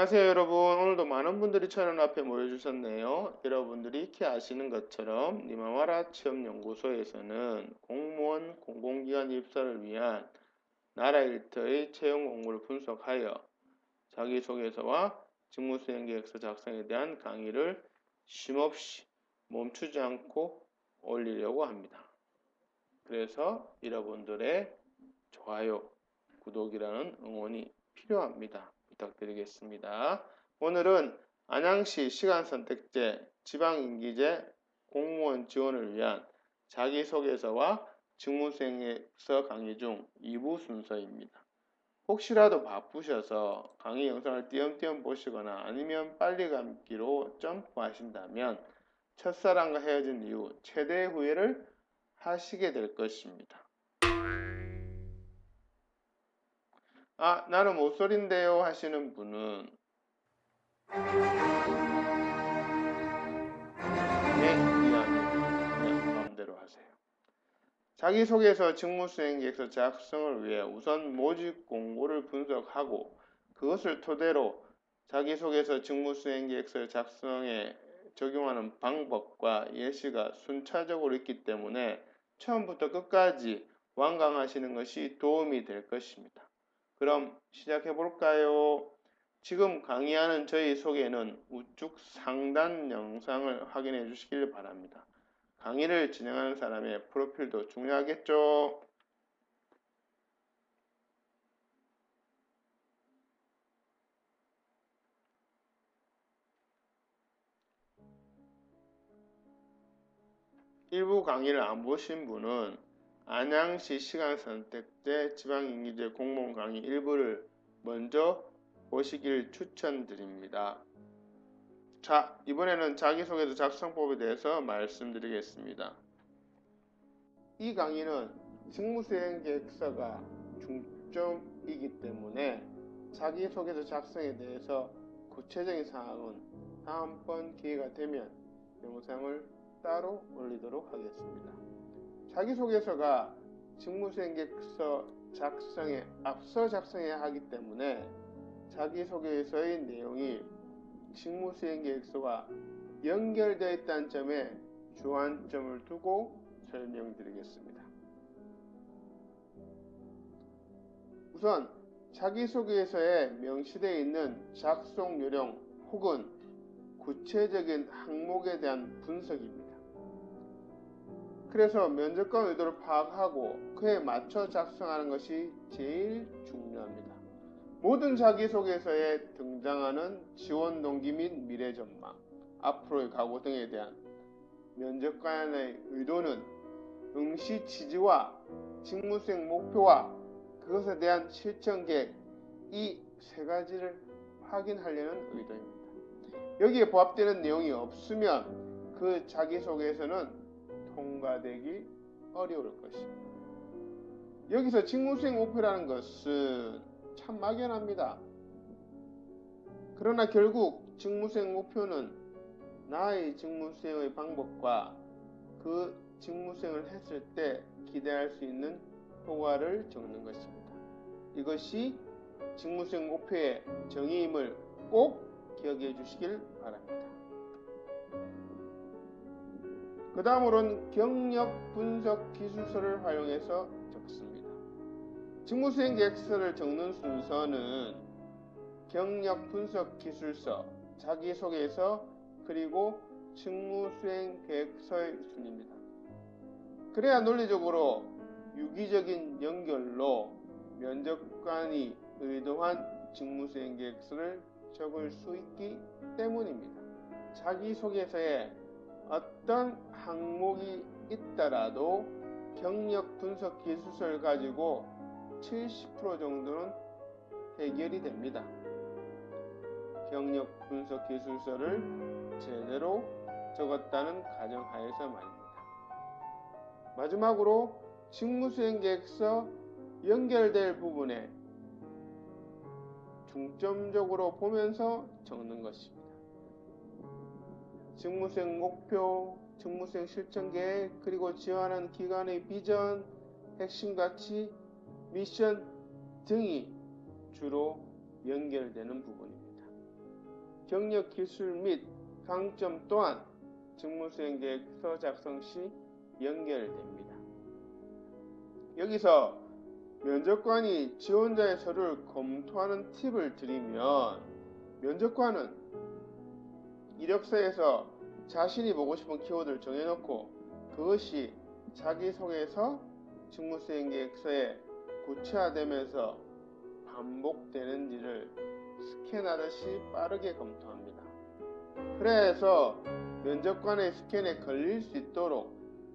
안녕하세요 여러분. 오늘도 많은 분들이 채널 앞에 모여주셨네요. 여러분들이 익히 아시는 것처럼 니마와라 취업연구소에서는 공무원 공공기관 입사를 위한 나라 일터의 채용 공고를 분석하여 자기소개서와 직무수행계획서 작성에 대한 강의를 쉼없이 멈추지 않고 올리려고 합니다. 그래서 여러분들의 좋아요, 구독이라는 응원이 필요합니다. 부탁드리겠습니다. 오늘은 안양시 시간선택제 지방임기제 공무원 지원을 위한 자기소개서와 직무수행서 강의 중 2부 순서입니다. 혹시라도 바쁘셔서 강의 영상을 띄엄띄엄 보시거나 아니면 빨리 감기로 점프하신다면 첫사랑과 헤어진 이후 최대의 후회를 하시게 될 것입니다. 나는 모쏠인데요 하시는 분은 이해합니다. 그냥 마음대로 하세요. 자기소개서 직무수행계획서 작성을 위해 우선 모집 공고를 분석하고 그것을 토대로 자기소개서 직무수행계획서 작성에 적용하는 방법과 예시가 순차적으로 있기 때문에 처음부터 끝까지 완강하시는 것이 도움이 될 것입니다. 그럼 시작해 볼까요? 지금 강의하는 저희 소개는 우측 상단 영상을 확인해 주시길 바랍니다. 강의를 진행하는 사람의 프로필도 중요하겠죠? 일부 강의를 안 보신 분은 안양시 시간선택제 지방임기제 공무원 강의 일부를 먼저 보시길 추천드립니다. 자, 이번에는 자기소개서 작성법에 대해서 말씀드리겠습니다. 이 강의는 직무수행계획서가 중점이기 때문에 자기소개서 작성에 대해서 구체적인 사항은 다음번 기회가 되면 영상을 따로 올리도록 하겠습니다. 자기소개서가 직무수행계획서 작성에 앞서 작성해야 하기 때문에 자기소개서의 내용이 직무수행계획서와 연결되어 있다는 점에 주안점을 두고 설명드리겠습니다. 우선 자기소개서에 명시되어 있는 작성 요령 혹은 구체적인 항목에 대한 분석입니다. 그래서 면접관 의도를 파악하고 그에 맞춰 작성하는 것이 제일 중요합니다. 모든 자기소개서에 등장하는 지원 동기 및 미래 전망, 앞으로의 각오 등에 대한 면접관의 의도는 응시 취지와 직무수행 목표와 그것에 대한 실천 계획, 이 세 가지를 확인하려는 의도입니다. 여기에 부합되는 내용이 없으면 그 자기소개서는 통과되기 어려울 것입니다. 여기서 직무수행 목표라는 것은 참 막연합니다. 그러나 결국 직무수행 목표는 나의 직무수행의 방법과 그 직무수행을 했을 때 기대할 수 있는 효과를 적는 것입니다. 이것이 직무수행 목표의 정의임을 꼭 기억해 주시길 바랍니다. 그 다음으로는 경력 분석 기술서를 활용해서 적습니다. 직무수행 계획서를 적는 순서는 경력 분석 기술서, 자기소개서, 그리고 직무수행 계획서의 순입니다. 그래야 논리적으로 유기적인 연결로 면접관이 의도한 직무수행 계획서를 적을 수 있기 때문입니다. 자기소개서에 어떤 항목이 있더라도 경력 분석 기술서를 가지고 70% 정도는 해결이 됩니다. 경력 분석 기술서를 제대로 적었다는 가정하에서 말입니다. 마지막으로 직무수행 계획서 연결될 부분에 중점적으로 보면서 적는 것입니다. 직무수행 목표, 직무수행 실천 계획, 그리고 지원하는 기관의 비전, 핵심 가치, 미션 등이 주로 연결되는 부분입니다. 경력 기술 및 강점 또한 직무수행계획서 작성 시 연결됩니다. 여기서 면접관이 지원자의 서류를 검토하는 팁을 드리면, 면접관은 이력서에서 자신이 보고 싶은 키워드를 정해놓고 그것이 자기소개서 직무수행계획서에 구체화되면서 반복되는지를 스캔하듯이 빠르게 검토합니다. 그래서 면접관의 스캔에 걸릴 수 있도록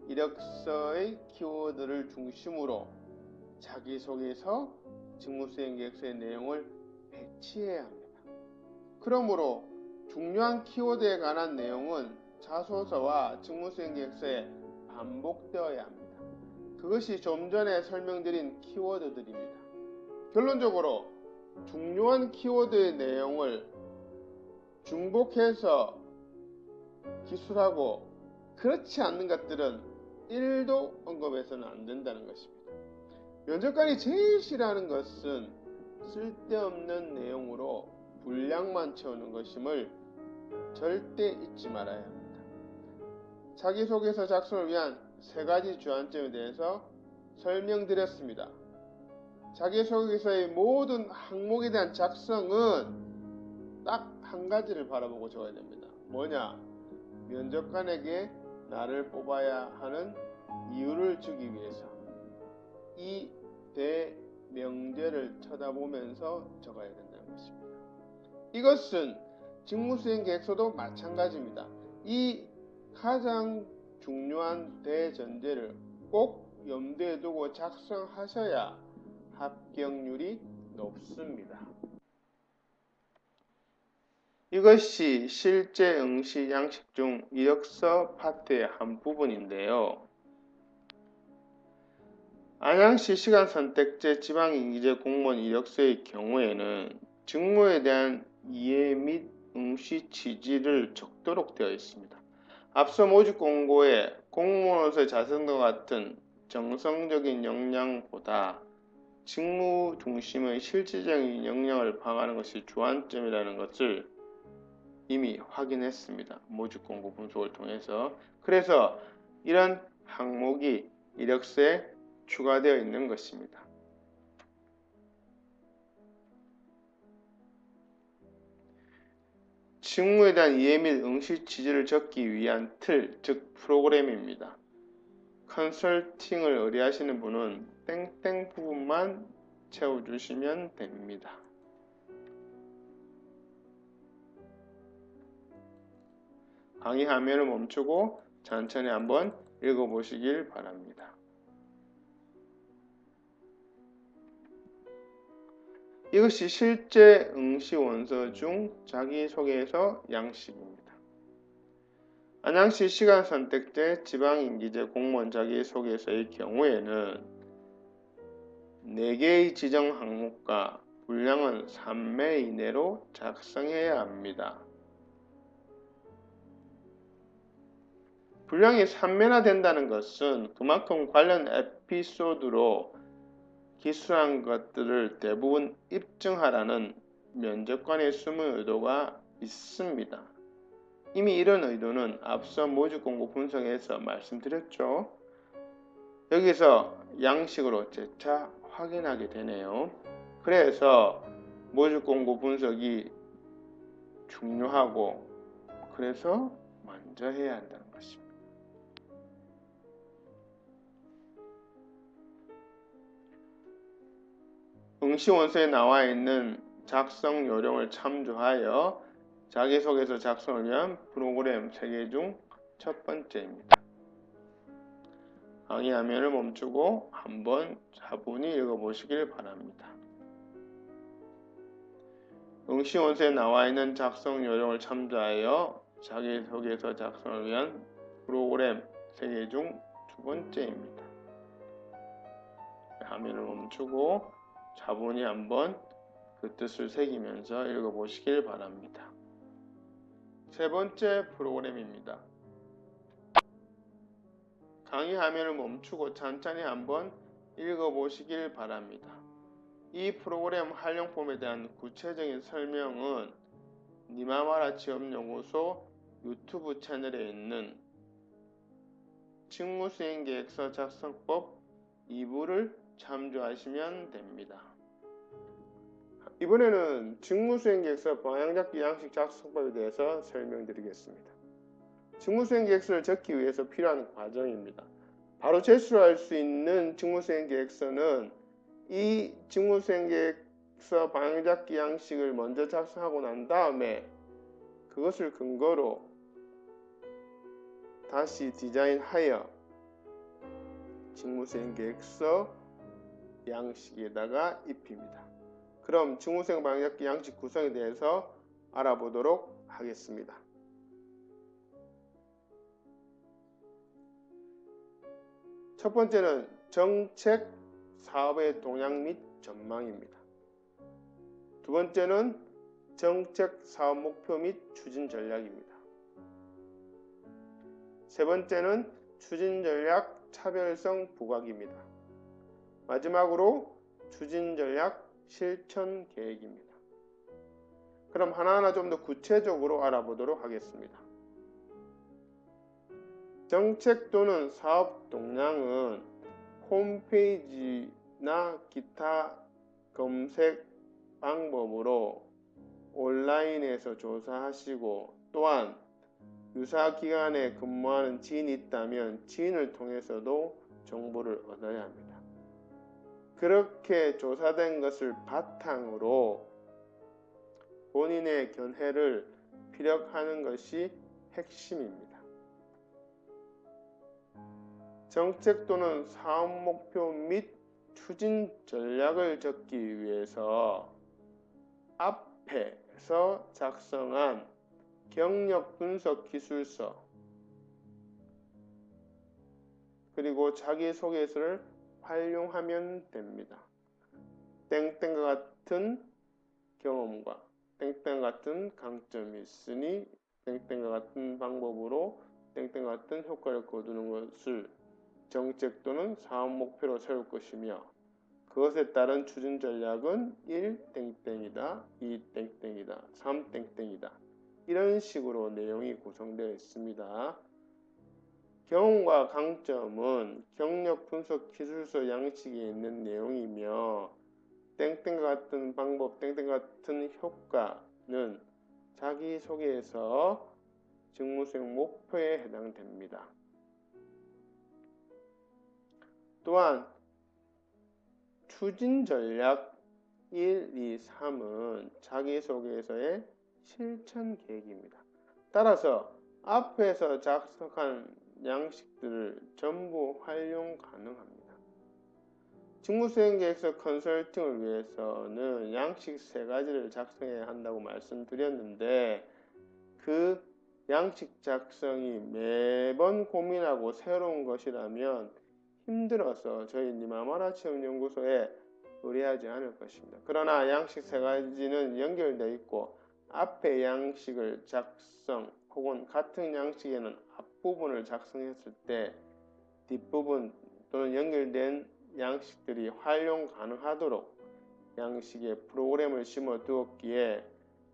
이력서의 키워드를 중심으로 자기소개서 직무수행계획서의 내용을 배치해야 합니다. 그러므로 중요한 키워드에 관한 내용은 자소서와 직무수행계획서에 반복되어야 합니다. 그것이 좀 전에 설명드린 키워드들입니다. 결론적으로 중요한 키워드의 내용을 중복해서 기술하고 그렇지 않는 것들은 1도 언급해서는 안 된다는 것입니다. 면접관이 제일 싫어하는 것은 쓸데없는 내용으로 분량만 채우는 것임을 절대 잊지 말아야 합니다. 자기소개서 작성을 위한 3가지 주안점에 대해서 설명드렸습니다. 자기소개서의 모든 항목에 대한 작성은 딱 한 가지를 바라보고 적어야 됩니다. 뭐냐? 면접관에게 나를 뽑아야 하는 이유를 주기 위해서 이 대명제를 쳐다보면서 적어야 된다는 것입니다. 이것은 직무수행계획서도 마찬가지입니다. 이 가장 중요한 대전제를 꼭 염두에 두고 작성하셔야 합격률이 높습니다. 이것이 실제 응시 양식 중 이력서 파트의 한 부분인데요. 안양시 시간선택제 지방인기제 공무원 이력서의 경우에는 직무에 대한 이해 및 응시 취지를 적도록 되어 있습니다. 앞서 모집 공고에 공무원으로서의 자성과 같은 정성적인 역량보다 직무 중심의 실질적인 역량을 방하는 것이 주안점이라는 것을 이미 확인했습니다. 모집 공고 분석을 통해서. 그래서 이런 항목이 이력서에 추가되어 있는 것입니다. 직무에 대한 이해 및 응시 취지를 적기 위한 틀, 즉 프로그램입니다. 컨설팅을 의뢰하시는 분은 땡땡 부분만 채워주시면 됩니다. 강의 화면을 멈추고 천천히 한번 읽어보시길 바랍니다. 이것이 실제 응시 원서 중 자기소개서 양식입니다. 안양시 시간선택제 지방인기제 공무원 자기소개서의 경우에는 4개의 지정 항목과 분량은 3매 이내로 작성해야 합니다. 분량이 3매나 된다는 것은 그만큼 관련 에피소드로 기술한 것들을 대부분 입증하라는 면접관의 숨은 의도가 있습니다. 이미 이런 의도는 앞서 모집 공고 분석에서 말씀드렸죠. 여기서 양식으로 재차 확인하게 되네요. 그래서 모집 공고 분석이 중요하고 그래서 먼저 해야 한다는 것입니다. 응시 원서에 나와 있는 작성 요령을 참조하여 자기소개서 작성을 위한 프로그램 3개 중 첫 번째입니다. 강의 화면을 멈추고 한번 차분히 읽어보시길 바랍니다. 응시 원서에 나와 있는 작성 요령을 참조하여 자기소개서 작성을 위한 프로그램 3개 중 두 번째입니다. 화면을 멈추고 차분히 한번 그 뜻을 새기면서 읽어보시길 바랍니다. 세 번째 프로그램입니다. 강의 화면을 멈추고 천천히 한번 읽어보시길 바랍니다. 이 프로그램 활용법에 대한 구체적인 설명은 니마마라 취업연구소 유튜브 채널에 있는 직무수행계획서 작성법 2부를 참조하시면 됩니다. 이번에는 직무수행계획서 방향잡기 양식 작성법에 대해서 설명드리겠습니다. 직무수행계획서를 적기 위해서 필요한 과정입니다. 바로 제출할 수 있는 직무수행계획서는 이 직무수행계획서 방향잡기 양식을 먼저 작성하고 난 다음에 그것을 근거로 다시 디자인하여 직무수행계획서 양식에다가 입힙니다. 그럼 직무수행 방향잡기 양식 구성에 대해서 알아보도록 하겠습니다. 첫 번째는 정책, 사업의 동향 및 전망입니다. 두 번째는 정책, 사업 목표 및 추진 전략입니다. 세 번째는 추진 전략, 차별성 부각입니다. 마지막으로 추진 전략, 실천 계획입니다. 그럼 하나하나 좀 더 구체적으로 알아보도록 하겠습니다. 정책 또는 사업 동향은 홈페이지나 기타 검색 방법으로 온라인에서 조사하시고, 또한 유사 기관에 근무하는 지인이 있다면 지인을 통해서도 정보를 얻어야 합니다. 그렇게 조사된 것을 바탕으로 본인의 견해를 피력하는 것이 핵심입니다. 정책 또는 사업 목표 및 추진 전략을 적기 위해서 앞에서 작성한 경력 분석 기술서 그리고 자기소개서를 활용하면 됩니다. 땡땡과 같은 경험과 땡땡과 같은 강점이 있으니 땡땡과 같은 방법으로 땡땡과 같은 효과를 거두는 것을 정책 또는 사업 목표로 세울 것이며, 그것에 따른 추진 전략은 1땡땡이다, 2땡땡이다, 3땡땡이다. 이런 식으로 내용이 구성되어 있습니다. 경험과 강점은 경력 분석 기술서 양식에 있는 내용이며, 땡땡과 같은 방법, 땡땡과 같은 효과는 자기소개에서 직무수행 목표에 해당됩니다. 또한 추진 전략 1, 2, 3은 자기소개서의 실천 계획입니다. 따라서 앞에서 작성한 양식들을 전부 활용 가능합니다. 직무수행계획서 컨설팅을 위해서는 양식 3가지를 작성해야 한다고 말씀드렸는데, 그 양식 작성이 매번 고민하고 새로운 것이라면 힘들어서 저희 니마마라 취업연구소에 의뢰하지 않을 것입니다. 그러나 양식 3가지는 연결되어 있고, 앞에 양식을 작성 혹은 같은 양식에는 앞부분을 작성했을 때 뒷부분 또는 연결된 양식들이 활용 가능하도록 양식에 프로그램을 심어 두었기에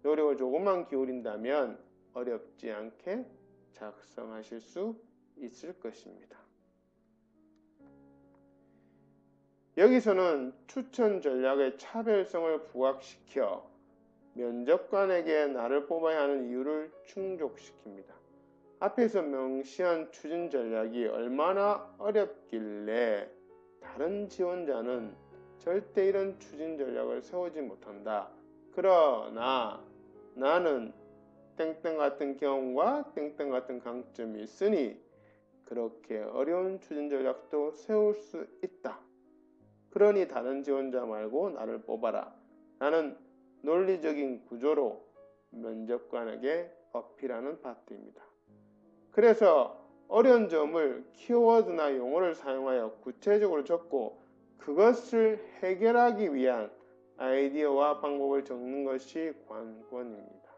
노력을 조금만 기울인다면 어렵지 않게 작성하실 수 있을 것입니다. 여기서는 추천 전략의 차별성을 부각시켜 면접관에게 나를 뽑아야 하는 이유를 충족시킵니다. 앞에서 명시한 추진 전략이 얼마나 어렵길래 다른 지원자는 절대 이런 추진 전략을 세우지 못한다. 그러나 나는 땡땡 같은 경험과 땡땡 같은 강점이 있으니 그렇게 어려운 추진 전략도 세울 수 있다. 그러니 다른 지원자 말고 나를 뽑아라. 라는 논리적인 구조로 면접관에게 어필하는 파트입니다. 그래서 어려운 점을 키워드나 용어를 사용하여 구체적으로 적고 그것을 해결하기 위한 아이디어와 방법을 적는 것이 관건입니다.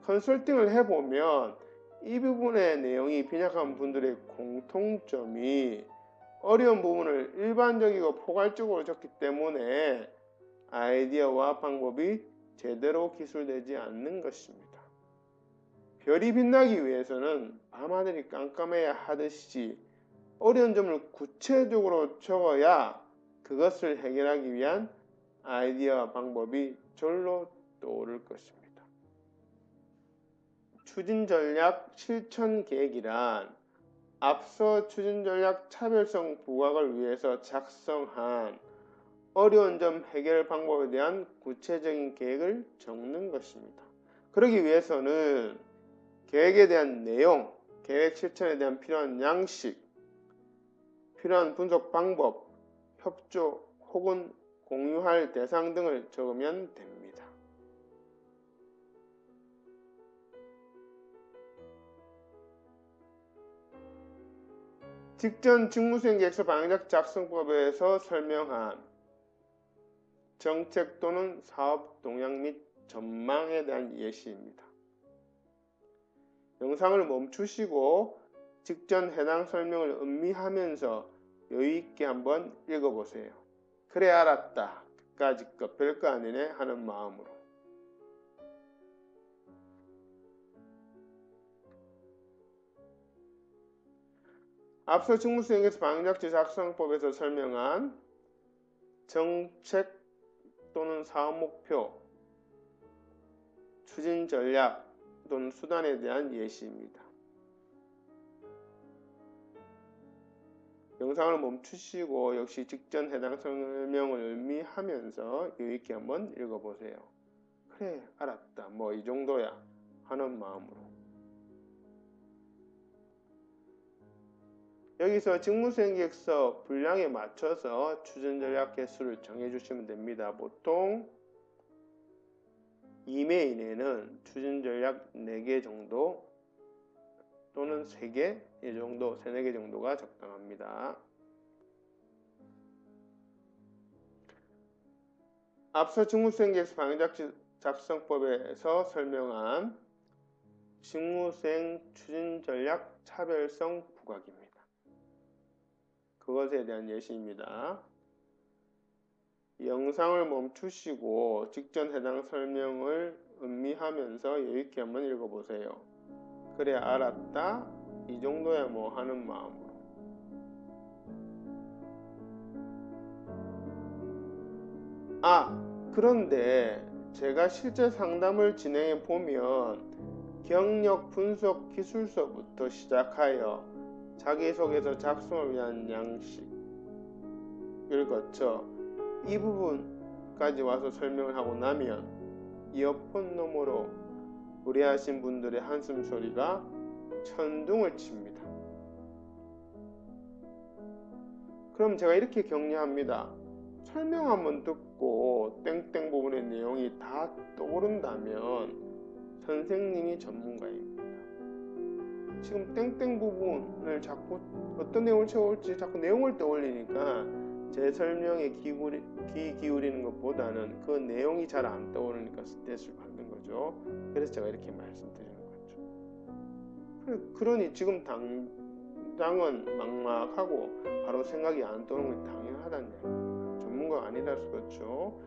컨설팅을 해보면 이 부분의 내용이 빈약한 분들의 공통점이 어려운 부분을 일반적이고 포괄적으로 적기 때문에 아이디어와 방법이 제대로 기술되지 않는 것입니다. 별이 빛나기 위해서는 밤하늘이 깜깜해야 하듯이 어려운 점을 구체적으로 적어야 그것을 해결하기 위한 아이디어와 방법이 절로 떠오를 것입니다. 추진전략 실천계획이란 앞서 추진전략 차별성 부각을 위해서 작성한 어려운 점 해결 방법에 대한 구체적인 계획을 적는 것입니다. 그러기 위해서는 계획에 대한 내용, 계획 실천에 대한 필요한 양식, 필요한 분석 방법, 협조 혹은 공유할 대상 등을 적으면 됩니다. 직전 직무수행 계획서 방향 작성법에서 설명한 정책 또는 사업 동향 및 전망에 대한 예시입니다. 영상을 멈추시고 직전 해당 설명을 음미하면서 여유있게 한번 읽어보세요. 그래 알았다. 그까짓 것 별거 아니네 하는 마음으로. 앞서 직무수행에서 방향작지 작성법에서 설명한 정책 또는 사업 목표, 추진 전략 또는 수단에 대한 예시입니다. 영상을 멈추시고 역시 직전 해당 설명을 음미하면서 여유있게 한번 읽어보세요. 그래 알았다. 뭐 이 정도야 하는 마음으로. 여기서 직무수행계획서 분량에 맞춰서 추진전략 개수를 정해주시면 됩니다. 보통 2매 이내는 추진전략 4개 정도 또는 3개 이 정도, 3, 4개 정도가 적당합니다. 앞서 직무수행계획서 방향작지 작성법에서 설명한 직무수행 추진전략 차별성 부각입니다. 그것에 대한 예시입니다. 영상을 멈추시고 직전 해당 설명을 음미하면서 여유있게 한번 읽어보세요. 그래 알았다. 이 정도야 뭐 하는 마음으로. 그런데 제가 실제 상담을 진행해 보면 경력 분석 기술서부터 시작하여 자기소개서 작성을 위한 양식을 거쳐 이 부분까지 와서 설명을 하고 나면 이어폰 너머로 무례하신 분들의 한숨소리가 천둥을 칩니다. 그럼 제가 이렇게 격려합니다. 설명 한번 듣고 땡땡 부분의 내용이 다 떠오른다면 선생님이 전문가입니다. 지금 땡땡 부분을 자꾸 어떤 내용을 채울지 자꾸 내용을 떠올리니까 제 설명에 귀 기울이는 것보다는 그 내용이 잘 안 떠오르니까 스트레스를 받는 거죠. 그래서 제가 이렇게 말씀드리는 거죠. 그러니 지금 당장은 막막하고 바로 생각이 안 떠오르는 게 당연하다는 얘기입니다. 전문가가 아니라서 그렇죠.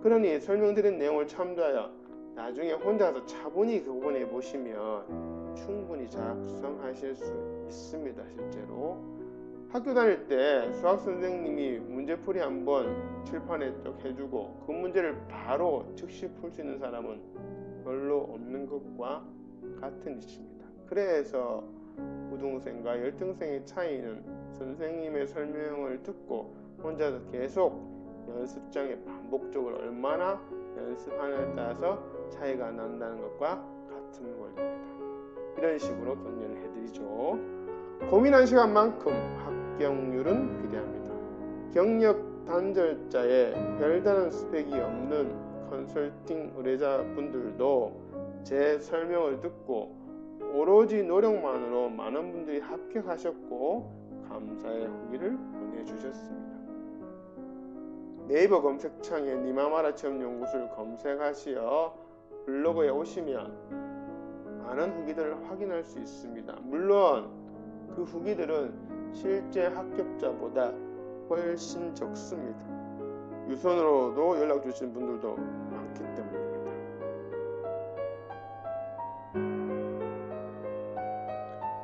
그러니 설명드린 내용을 참조하여 나중에 혼자서 차분히 그 부분에 보시면 충분히 작성하실 수 있습니다. 실제로 학교 다닐 때 수학 선생님이 문제풀이 한번 칠판에 쭉 해주고 그 문제를 바로 즉시 풀 수 있는 사람은 별로 없는 것과 같은 이치입니다. 그래서 우등생과 열등생의 차이는 선생님의 설명을 듣고 혼자서 계속 연습장에 반복적으로 얼마나 연습하느냐에 따라서 차이가 난다는 것과 같은 원리입니다. 이런 식으로 격려를 해드리죠. 고민한 시간만큼 합격률은 비례합니다. 경력 단절자에 별다른 스펙이 없는 컨설팅 의뢰자분들도 제 설명을 듣고 오로지 노력만으로 많은 분들이 합격하셨고 감사의 후기를 보내주셨습니다. 네이버 검색창에 니마마라 체험연구소를 검색하시어 블로그에 오시면 많은 후기들을 확인할 수 있습니다. 물론 그 후기들은 실제 합격자보다 훨씬 적습니다. 유선으로도 연락 주신 분들도 많기 때문입니다.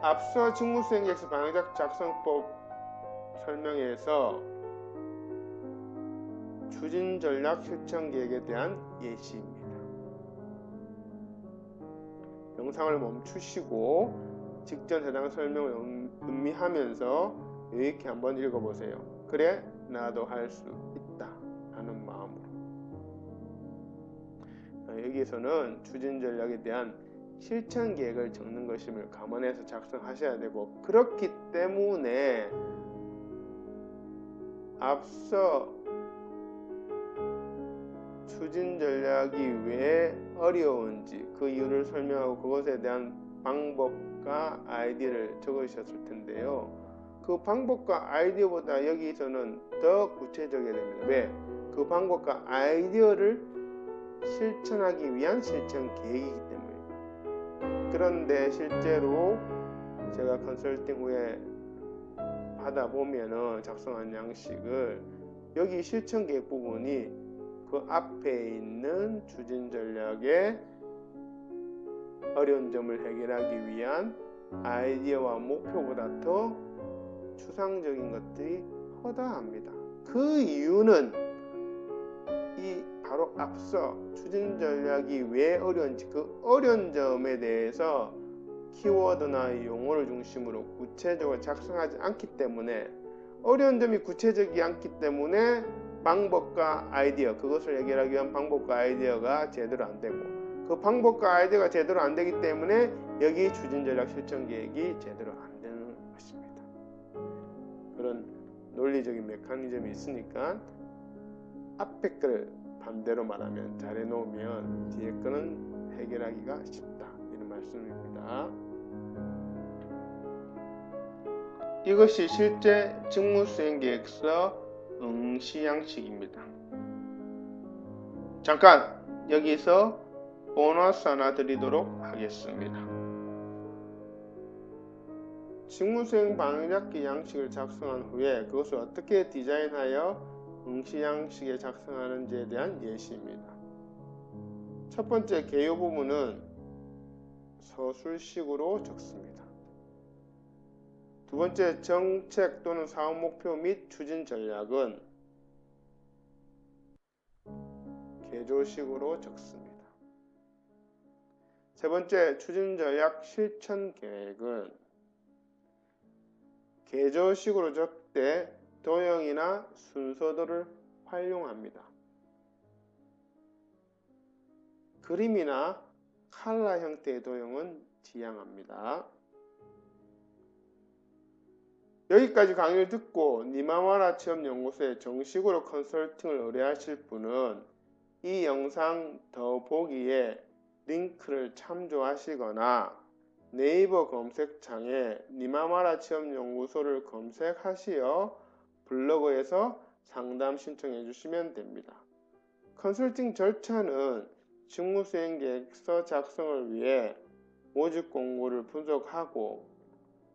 앞서 직무수행계획서 방향 작성법 설명에서 추진전략 실천계획에 대한 예시입니다. 영상을 멈추시고 직전 해당 설명을 음미하면서 여유있게 한번 읽어보세요. 그래 나도 할 수 있다 하는 마음으로. 여기에서는 추진전략에 대한 실천계획을 적는 것임을 감안해서 작성하셔야 되고, 그렇기 때문에 앞서 추진전략이 왜 어려운지 그 이유를 설명하고 그것에 대한 방법과 아이디어를 적으셨을 텐데요. 그 방법과 아이디어보다 여기서는 더 구체적이어야 됩니다. 왜? 그 방법과 아이디어를 실천하기 위한 실천 계획이기 때문에. 그런데 실제로 제가 컨설팅 후에 받아보면은 작성한 양식을 여기 실천 계획 부분이 그 앞에 있는 추진 전략의 어려운 점을 해결하기 위한 아이디어와 목표보다 더 추상적인 것들이 허다합니다. 그 이유는 이 바로 앞서 추진 전략이 왜 어려운지 그 어려운 점에 대해서 키워드나 용어를 중심으로 구체적으로 작성하지 않기 때문에, 어려운 점이 구체적이지 않기 때문에 방법과 아이디어, 그것을 해결하기 위한 방법과 아이디어가 제대로 안 되고, 그 방법과 아이디어가 제대로 안 되기 때문에 여기 추진전략 실천계획이 제대로 안 되는 것입니다. 그런 논리적인 메커니즘이 있으니까 앞에 걸 반대로 말하면 잘해놓으면 뒤에 거는 해결하기가 쉽다, 이런 말씀입니다. 이것이 실제 직무수행계획서 응시양식입니다. 잠깐 여기서 보너스 하나 드리도록 하겠습니다. 직무수행 방향잡기 양식을 작성한 후에 그것을 어떻게 디자인하여 응시양식에 작성하는지에 대한 예시입니다. 첫 번째 개요 부분은 서술식으로 적습니다. 두 번째 정책 또는 사업 목표 및 추진 전략은 개조식으로 적습니다. 세 번째 추진 전략 실천 계획은 개조식으로 적되 도형이나 순서도를 활용합니다. 그림이나 칼라 형태의 도형은 지양합니다. 여기까지 강의를 듣고 니마와라 취업연구소에 정식으로 컨설팅을 의뢰하실 분은 이 영상 더보기에 링크를 참조하시거나 네이버 검색창에 니마와라 취업연구소를 검색하시어 블로그에서 상담 신청해 주시면 됩니다. 컨설팅 절차는 직무수행계획서 작성을 위해 모집 공고를 분석하고,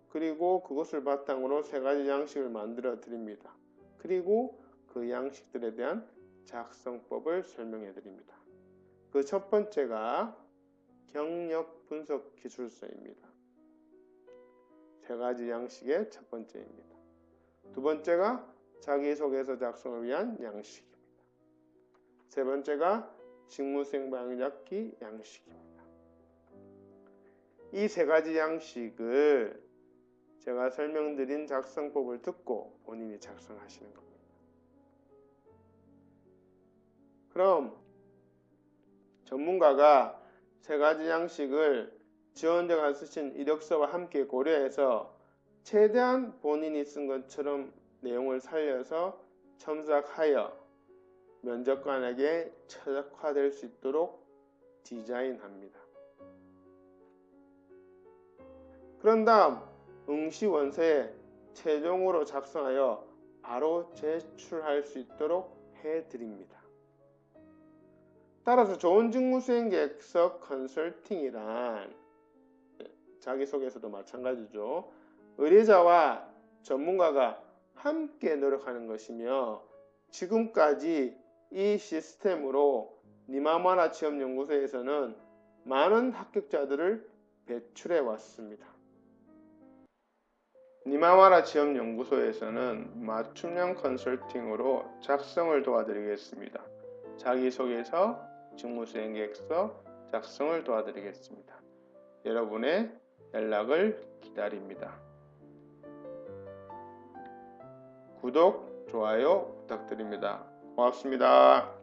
그리고 그것을 바탕으로 세 가지 양식을 만들어 드립니다. 그리고 그 양식들에 대한 작성법을 설명해 드립니다. 그 첫 번째가 경력 분석 기술서입니다. 세 가지 양식의 첫 번째입니다. 두 번째가 자기소개서 작성을 위한 양식입니다. 세 번째가 직무수행 방향잡기 양식입니다. 이 세 가지 양식을 제가 설명드린 작성법을 듣고 본인이 작성하시는 겁니다. 그럼 전문가가 세 가지 양식을 지원자가 쓰신 이력서와 함께 고려해서 최대한 본인이 쓴 것처럼 내용을 살려서 첨삭하여 면접관에게 최적화될 수 있도록 디자인합니다. 그런 다음 응시원서에 최종으로 작성하여 바로 제출할 수 있도록 해드립니다. 따라서 좋은 직무수행계획서 컨설팅이란, 자기소개서도 마찬가지죠. 의뢰자와 전문가가 함께 노력하는 것이며, 지금까지 이 시스템으로 니마와라 취업연구소에서는 많은 합격자들을 배출해 왔습니다. 니마와라 지원연구소에서는 맞춤형 컨설팅으로 작성을 도와드리겠습니다. 자기소개서, 직무수행계획서 작성을 도와드리겠습니다. 여러분의 연락을 기다립니다. 구독, 좋아요 부탁드립니다. 고맙습니다.